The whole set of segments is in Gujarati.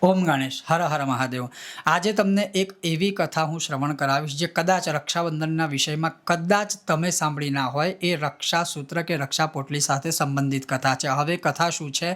ઓમ ગણેશ હર હર મહાદેવ। આજે તમને એક એવી કથા હું શ્રવણ કરાવીશ જે કદાચ રક્ષાબંધનના વિષયમાં કદાચ તમે સાંભળી ના હોય। એ રક્ષાસૂત્ર કે રક્ષા પોટલી સાથે સંબંધિત કથા છે। હવે કથા શું છે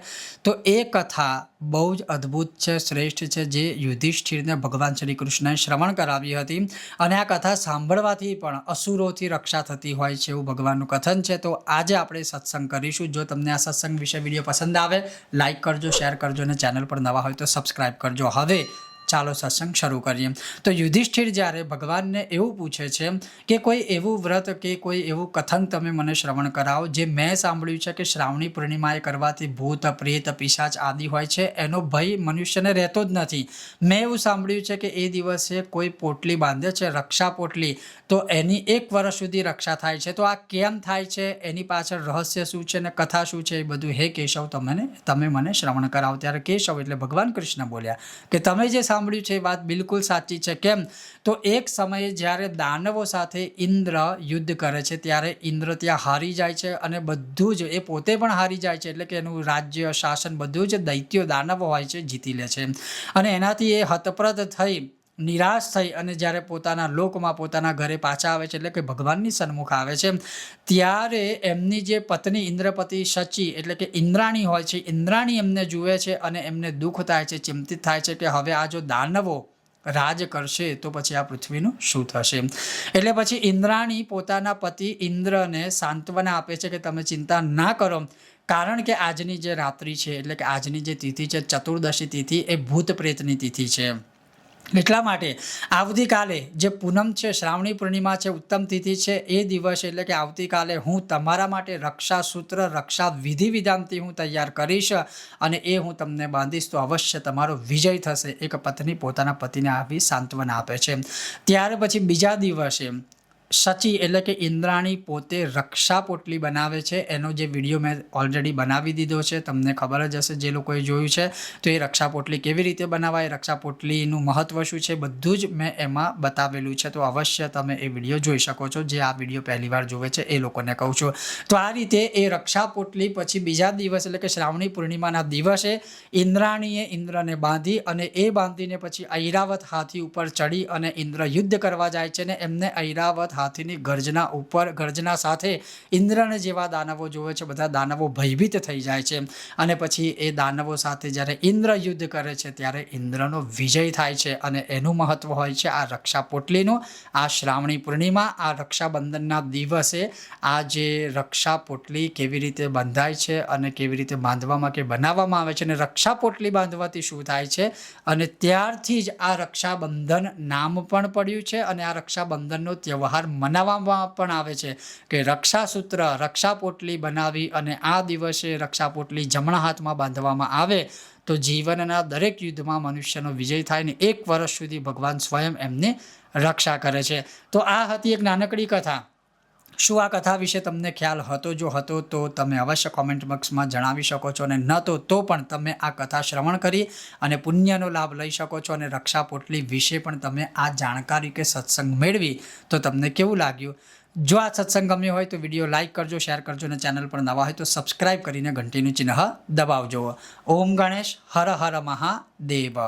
તો એ કથા બહુ જ અદ્ભુત છે, શ્રેષ્ઠ છે, જે યુધિષ્ઠિરને ભગવાન શ્રી કૃષ્ણએ શ્રવણ કરાવી હતી। અને આ કથા સાંભળવાથી પણ અસુરોથી રક્ષા થતી હોય છે એવું ભગવાનનું કથન છે। તો આજે આપણે સત્સંગ કરીશું। જો તમને આ સત્સંગ વિશે વિડીયો પસંદ આવે, લાઇક કરજો, શેર કરજો અને ચેનલ પર નવા હોય તો સબસ્ક્રાઇબ કરજો। હવે ચાલો સત્સંગ શરૂ કરીએ। તો યુધિષ્ઠિર જ્યારે ભગવાનને એવું પૂછે છે કે કોઈ એવું વ્રત કે કોઈ એવું કથન તમે મને શ્રવણ કરાવો જે મેં સાંભળ્યું છે કે શ્રાવણી પૂર્ણિમાએ કરવાથી ભૂત, પ્રેત, પિશાચ આદિ હોય છે એનો ભય મનુષ્યને રહેતો જ નથી। મેં એવું સાંભળ્યું છે કે એ દિવસે કોઈ પોટલી બાંધે છે, રક્ષા પોટલી, તો એની 1 વર્ષ સુધી રક્ષા થાય છે। તો આ કેમ થાય છે, એની પાછળ રહસ્ય શું છે ને કથા શું છે, એ બધું હે કેશવ તમે મને શ્રવણ કરાવો। ત્યારે કેશવ એટલે ભગવાન કૃષ્ણ બોલ્યા કે તમે જે સાંભળ્યું છે એ વાત બિલકુલ સાચી છે। કેમ તો એક સમયે જ્યારે દાનવો સાથે ઇન્દ્ર યુદ્ધ કરે છે ત્યારે ઇન્દ્ર ત્યાં હારી જાય છે અને બધું જ એ પોતે પણ હારી જાય છે, એટલે કે એનું રાજ્ય, શાસન બધું જ દૈત્યો દાનવો હોય છે જીતી લે છે। અને એનાથી એ હતપ્રદ થઈ, નિરાશ થઈ અને જ્યારે પોતાના લોકમાં પોતાના ઘરે પાછા આવે છે, એટલે કે ભગવાનની સન્મુખ આવે છે, ત્યારે એમની જે પત્ની ઇન્દ્રપતિ શચી એટલે કે ઇન્દ્રાણી હોય છે, ઇન્દ્રાણી એમને જુએ છે અને એમને દુઃખ થાય છે, ચિંતિત થાય છે કે હવે આ જો દાનવો રાજ કરશે તો પછી આ પૃથ્વીનું શું થશે। એટલે પછી ઇન્દ્રાણી પોતાના પતિ ઇન્દ્રને સાંત્વના આપે છે કે તમે ચિંતા ના કરો, કારણ કે આજની જે રાત્રિ છે એટલે કે આજની જે તિથિ છે, ચતુર્દશી તિથિ, એ ભૂત પ્રેતની તિથિ છે। એટલા માટે આવતીકાલે જે પૂનમ છે, શ્રાવણી પૂર્ણિમા છે, ઉત્તમ તિથિ છે, એ દિવસ એટલે કે આવતીકાલે હું તમારા માટે રક્ષાસૂત્ર, રક્ષા વિધિ વિધાનથી હું તૈયાર કરીશ અને એ હું તમને બાંધીશ તો અવશ્ય તમારો વિજય થશે। એક પત્ની પોતાના પતિને આવી સાંત્વના આપે છે। ત્યાર પછી બીજા દિવસે શચી એટલે કે ઇન્દ્રાણી પોતે રક્ષા પોટલી બનાવે છે। એનો જે વિડીયો મેં ઓલરેડી બનાવી દીધો છે, તમને ખબર જ હશે જે લોકોએ જોયું છે। તો એ રક્ષા પોટલી કેવી રીતે બનાવાય, રક્ષા પોટલીનું મહત્વ શું છે, બધું જ મેં એમાં બતાવેલું છે। તો અવશ્ય તમે એ વિડીયો જોઈ શકો છો, જે આ વિડીયો પહેલીવાર જોવે છે એ લોકોને કહું છું। તો આ રીતે એ રક્ષા પોટલી પછી બીજા દિવસ એટલે કે શ્રાવણી પૂર્ણિમાના દિવસે ઇન્દ્રાણીએ ઇન્દ્રને બાંધી અને એ બાંધીને પછી ઐરાવત હાથી ઉપર ચડી અને ઇન્દ્ર યુદ્ધ કરવા જાય છે ને એમને ઐરાવત હાથીની ગર્જના સાથે ઇન્દ્રને જેવા દાનવો જોવે છે બધા દાનવો ભયભીત થઈ જાય છે અને પછી એ દાનવો સાથે જ્યારે ઇન્દ્ર યુદ્ધ કરે છે ત્યારે ઇન્દ્રનો વિજય થાય છે। અને એનું મહત્વ હોય છે આ રક્ષા પોટલીનું। આ શ્રાવણી પૂર્ણિમા, આ રક્ષાબંધનના દિવસે આ જે રક્ષા પોટલી કેવી રીતે બંધાય છે અને કેવી રીતે બાંધવામાં કે બનાવવામાં આવે છે અને રક્ષા પોટલી બાંધવાથી શું થાય છે, અને ત્યારથી જ આ રક્ષાબંધન નામ પણ પડ્યું છે અને આ રક્ષાબંધનનો તહેવાર મનાવવામાં પણ આવે છે કે રક્ષાસૂત્ર, રક્ષા પોટલી બનાવી અને આ દિવસે રક્ષા પોટલી જમણા હાથમાં બાંધવામાં આવે તો જીવનના દરેક યુદ્ધમાં મનુષ્યનો વિજય થાય ને 1 વર્ષ સુધી ભગવાન સ્વયં એમની રક્ષા કરે છે। તો આ હતી એક નાનકડી કથા। શું આ કથા વિશે તમને ખ્યાલ હતો? જો હતો તો તમે અવશ્ય કોમેન્ટ બોક્સમાં જણાવી શકો છો, અને ન તો પણ તમે આ કથા શ્રવણ કરી અને પુણ્યનો લાભ લઈ શકો છો અને રક્ષા પોટલી વિશે પણ તમે આ જાણકારી કે સત્સંગ મેળવી તો તમને કેવું લાગ્યું? જો આ સત્સંગ ગમ્યો હોય તો વિડીયો લાઇક કરજો, શેર કરજો અને ચેનલ પર નવા હોય તો સબસ્ક્રાઇબ કરીને ઘંટીનું ચિહ્ન દબાવજો। ઓમ ગણેશ હર હર મહાદેવ।